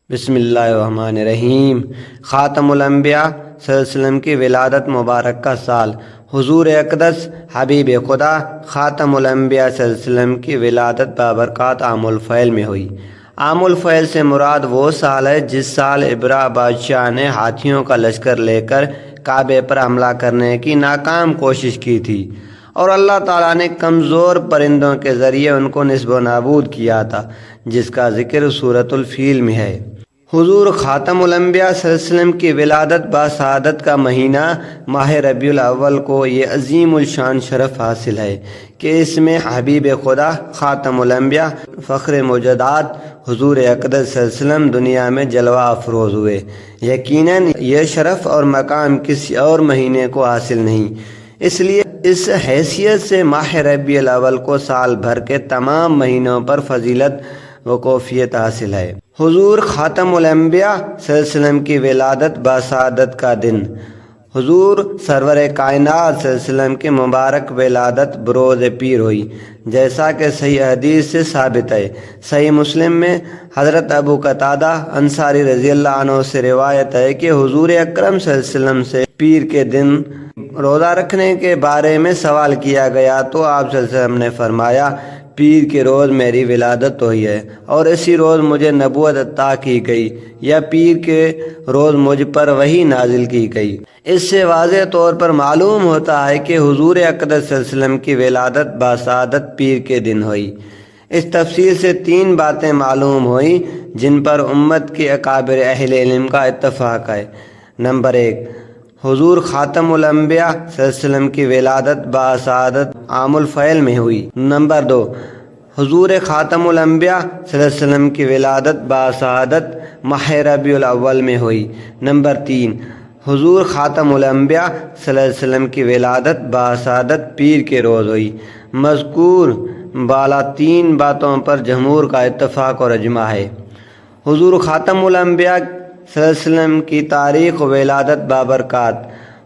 بسم اللہ الرحمن الرحیم۔ خاتم الانبیاء صلی اللہ علیہ وسلم کی ولادت مبارک کا سال۔ حضور اقدس حبیب خدا خاتم الانبیاء صلی اللہ علیہ وسلم کی ولادت بابرکات عام الفیل میں ہوئی۔ عام الفیل سے مراد وہ سال ہے جس سال ابرہ بادشاہ نے ہاتھیوں کا لشکر لے کر کعبے پر حملہ کرنے کی ناکام کوشش کی تھی اور اللہ تعالیٰ نے کمزور پرندوں کے ذریعے ان کو نصب و نابود کیا تھا، جس کا ذکر سورۃ الفیل میں ہے۔ حضور خاتم الانبیاء صلی اللہ علیہ وسلم کی ولادت باسعادت کا مہینہ ماہ ربیع الاول کو یہ عظیم الشان شرف حاصل ہے کہ اس میں حبیب خدا خاتم الانبیاء فخر موجودات حضور اقدس صلی اللہ علیہ وسلم دنیا میں جلوہ افروز ہوئے۔ یقیناً یہ شرف اور مقام کسی اور مہینے کو حاصل نہیں، اس لیے اس حیثیت سے ماہ ربیع الاول کو سال بھر کے تمام مہینوں پر فضیلت و کیفیت حاصل ہے۔ حضور خاتم الانبیاء صلی اللہ علیہ وسلم کی ولادت باسعادت کا دن۔ حضور سرور کائنات صلی اللہ علیہ وسلم کی مبارک ولادت بروز پیر ہوئی، جیسا کہ صحیح حدیث سے ثابت ہے۔ صحیح مسلم میں حضرت ابو قتادہ انصاری رضی اللہ عنہ سے روایت ہے کہ حضور اکرم صلی اللہ علیہ وسلم سے پیر کے دن روزہ رکھنے کے بارے میں سوال کیا گیا تو آپ صلی اللہ علیہ وسلم نے فرمایا، پیر کے روز میری ولادت ہوئی ہے اور اسی روز مجھے نبوت عطا کی گئی، یا پیر کے روز مجھ پر وحی نازل کی گئی۔ اس سے واضح طور پر معلوم ہوتا ہے کہ حضور اقدس صلی اللہ علیہ وسلم کی ولادت باسعادت پیر کے دن ہوئی۔ اس تفصیل سے تین باتیں معلوم ہوئیں جن پر امت کے اکابر اہل علم کا اتفاق ہے۔ نمبر 1، حضور خاتم الانبیاء صلی اللہ علیہ وسلم کی ولادت باسعادت عام الفیل میں ہوئی۔ نمبر 2، حضور خاتم الانبیاء صلی اللہ علیہ وسلم کی ولادت باسعادت ماہ ربیع الاول میں ہوئی۔ نمبر 3، حضور خاتم الانبیاء صلی اللہ علیہ وسلم کی ولادت باسعادت پیر کے روز ہوئی۔ مذکور بالا تین باتوں پر جمہور کا اتفاق اور اجماع ہے۔ حضور خاتم الانبیاء صلی اللہ علیہ وسلم کی تاریخ و ولادت بابرکات۔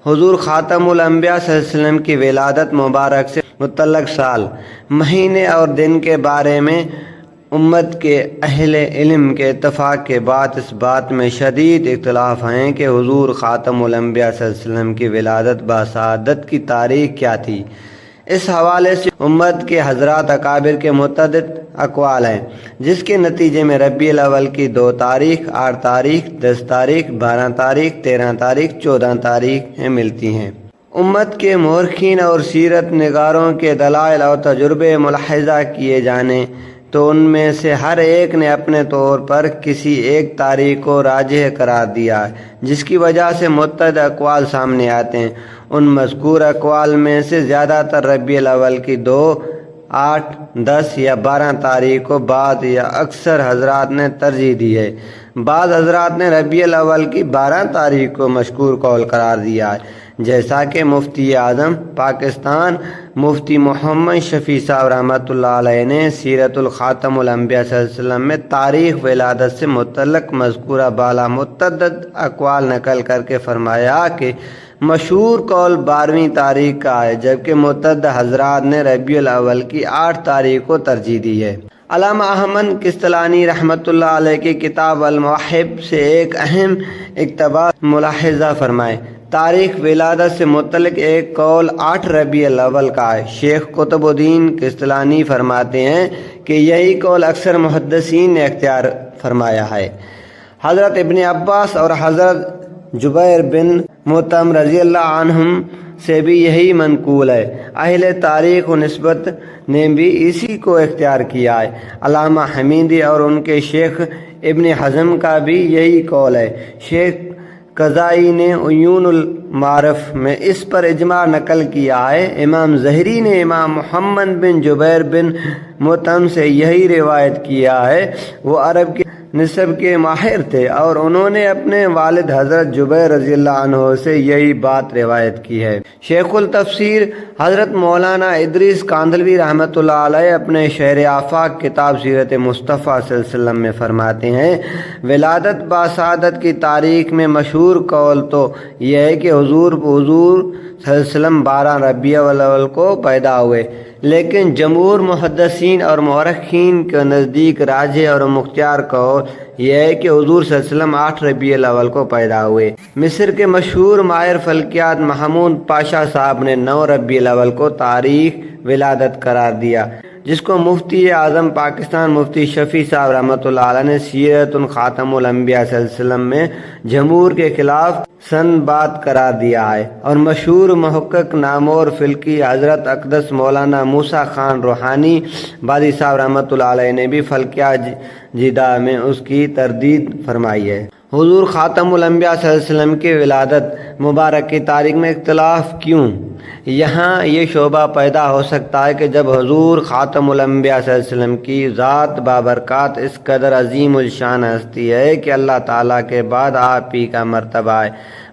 حضور خاتم الانبیاء صلی اللہ علیہ وسلم کی ولادت مبارک سے متعلق سال، مہینے اور دن کے بارے میں امت کے اہل علم کے اتفاق کے بعد اس بات میں شدید اختلاف ہیں کہ حضور خاتم الانبیاء صلی اللہ علیہ وسلم کی ولادت باسعادت کی تاریخ کیا تھی۔ اس حوالے سے امت کے حضرات اکابر کے متعدد اقوال ہیں، جس کے نتیجے میں ربیع الاول کی 2 تاریخ، 8 تاریخ، 10 تاریخ، 12 تاریخ، 13 تاریخ، 14 تاریخیں ملتی ہیں۔ امت کے مورخین اور سیرت نگاروں کے دلائل اور تجربے ملاحظہ کیے جانے تو ان میں سے ہر ایک نے اپنے طور پر کسی ایک تاریخ کو راجح قرار دیا ہے، جس کی وجہ سے متعدد اقوال سامنے آتے ہیں۔ ان مذکور اقوال میں سے زیادہ تر ربیع الاول کی 2، 8، 10 یا 12 تاریخ کو بعض یا اکثر حضرات نے ترجیح دی ہے۔ بعض حضرات نے ربیع الاول کی 12 تاریخ کو مشکور قول قرار دیا ہے، جیسا کہ مفتی اعظم پاکستان مفتی محمد شفیع صاحب رحمۃ اللہ علیہ نے سیرت الخاتم الانبیاء صلی اللہ علیہ وسلم میں تاریخ ولادت سے متعلق مذکورہ بالا متعدد اقوال نقل کر کے فرمایا کہ مشہور قول 12ویں تاریخ کا ہے، جبکہ متعدد حضرات نے ربیع الاول کی 8 تاریخ کو ترجیح دی ہے۔ علامہ احمد کستلانی رحمۃ اللہ علیہ کی کتاب المواہب سے ایک اہم اقتباس ملاحظہ فرمائیں۔ تاریخ ولادت سے متعلق ایک قول 8 ربیع الاول کا ہے۔ شیخ قطب الدین کستلانی فرماتے ہیں کہ یہی قول اکثر محدثین نے اختیار فرمایا ہے۔ حضرت ابن عباس اور حضرت جبیر بن مطعم رضی اللہ عنہم سے بھی یہی منقول ہے۔ اہل تاریخ و نسبت نے بھی اسی کو اختیار کیا ہے۔ علامہ حمیدی اور ان کے شیخ ابن حزم کا بھی یہی قول ہے۔ شیخ قضائی نے عیون المعارف میں اس پر اجماع نقل کیا ہے۔ امام ظہری نے امام محمد بن جبیر بن مطعم سے یہی روایت کیا ہے۔ وہ عرب کے نسب کے ماہر تھے اور انہوں نے اپنے والد حضرت جبیر رضی اللہ عنہ سے یہی بات روایت کی ہے۔ شیخ التفسیر حضرت مولانا ادریس کاندھلوی رحمۃ اللہ علیہ اپنے شہر آفاق کتاب سیرت مصطفیٰ صلی اللہ علیہ وسلم میں فرماتے ہیں، ولادت باسعادت کی تاریخ میں مشہور قول تو یہ ہے کہ حضور صلی اللہ علیہ وسلم 12 ربیع الاول کو پیدا ہوئے، لیکن جمہور محدثین اور مورخین کے نزدیک راجح اور مختار قول قول یہ ہے کہ حضور صلی اللہ علیہ وسلم 8 ربیع الاول کو پیدا ہوئے۔ مصر کے مشہور ماہر فلکیات محمود پاشا صاحب نے 9 ربیع الاول کو تاریخ ولادت قرار دیا، جس کو مفتی اعظم پاکستان مفتی شفیع صاحب رحمۃ اللہ علیہ نے سیرت خاتم الانبیاء صلی اللہ علیہ وسلم میں جمہور کے خلاف سن بات قرار دیا ہے، اور مشہور محقق نامور فلکی حضرت اقدس مولانا موسیٰ خان روحانی بادی صاحب رحمۃ اللہ علیہ نے بھی فلکیات جدہ میں اس کی تردید فرمائی ہے۔ حضور خاتم الانبیاء صلی اللہ علیہ وسلم کی ولادت مبارک کی تاریخ میں اختلاف کیوں؟ یہاں یہ شبہ پیدا ہو سکتا ہے کہ جب حضور خاتم الانبیاء صلی اللہ علیہ وسلم کی ذات بابرکات اس قدر عظیم الشان ہستی ہے کہ اللہ تعالیٰ کے بعد آپ ہی کا مرتبہ ہے،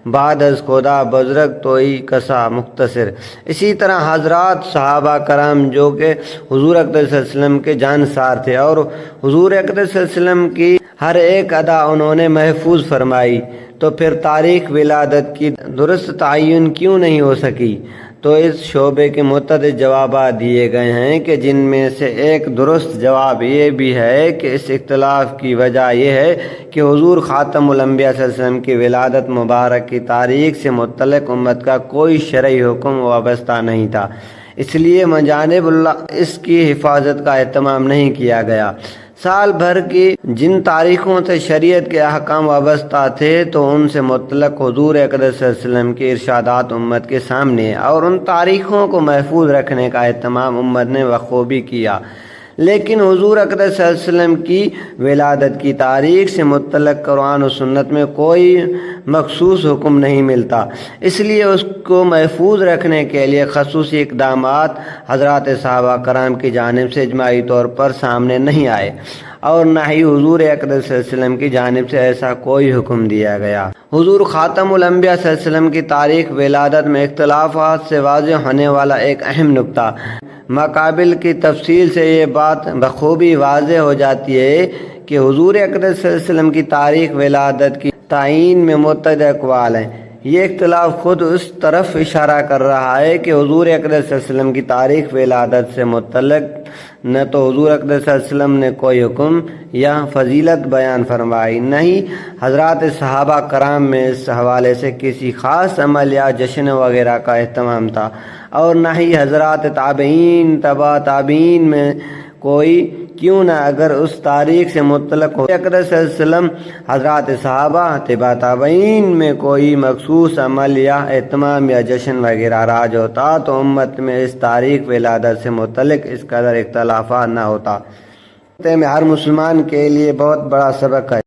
بعد از خدا بزرگ توئی کسا مختصر۔ اسی طرح حضرات صحابہ کرام جو کہ حضور اقدس صلی اللہ علیہ وسلم کے جانسار تھے، اور حضور اقدس صلی اللہ علیہ وسلم کی ہر ایک ادا انہوں نے محفوظ فرمائی، تو پھر تاریخ ولادت کی درست تعین کیوں نہیں ہو سکی؟ تو اس شعبے کے متعدد جوابات دیے گئے ہیں کہ جن میں سے ایک درست جواب یہ بھی ہے کہ اس اختلاف کی وجہ یہ ہے کہ حضور خاتم الانبیاء صلی اللہ علیہ وسلم کی ولادت مبارک کی تاریخ سے متعلق امت کا کوئی شرعی حکم وابستہ نہیں تھا، اس لیے مجانب اللہ اس کی حفاظت کا اہتمام نہیں کیا گیا۔ سال بھر کی جن تاریخوں سے شریعت کے احکام وابستہ تھے تو ان سے متعلق حضور اقدس صلی اللہ علیہ وسلم کے ارشادات امت کے سامنے، اور ان تاریخوں کو محفوظ رکھنے کا اہتمام امت نے بخوبی کیا، لیکن حضور اقدس صلی اللہ علیہ وسلم کی ولادت کی تاریخ سے متعلق قرآن و سنت میں کوئی مخصوص حکم نہیں ملتا، اس لیے اس کو محفوظ رکھنے کے لیے خصوصی اقدامات حضرات صحابہ کرام کی جانب سے اجماعی طور پر سامنے نہیں آئے، اور نہ ہی حضور اقدس صلی اللہ علیہ وسلم کی جانب سے ایسا کوئی حکم دیا گیا۔ حضور خاتم الانبیاء صلی اللہ علیہ وسلم کی تاریخ ولادت میں اختلافات سے واضح ہونے والا ایک اہم نقطہ، مقابل کی تفصیل سے یہ بات بخوبی واضح ہو جاتی ہے کہ حضور اقدس صلی اللہ علیہ وسلم کی تاریخ ولادت کی تعین میں متعدد اقوال ہیں۔ یہ اختلاف خود اس طرف اشارہ کر رہا ہے کہ حضور اقدس صلی اللہ علیہ وسلم کی تاریخ ولادت سے متعلق نہ تو حضور اقدس صلی اللہ علیہ وسلم نے کوئی حکم یا فضیلت بیان فرمائی، نہ ہی حضرات صحابہ کرام میں اس حوالے سے کسی خاص عمل یا جشن وغیرہ کا اہتمام تھا، اور نہ ہی حضرات تابعین تبع تابعین میں کوئی، کیوں نہ اگر اس تاریخ سے متعلق حضور اقدس صلی اللہ علیہ وسلم حضرات صحابہ تبع تابعین میں کوئی مخصوص عمل یا اہتمام یا جشن وغیرہ راج ہوتا تو امت میں اس تاریخ ولادت سے متعلق اس قدر اختلافات نہ ہوتا۔ ہر مسلمان کے لیے بہت بڑا سبق ہے۔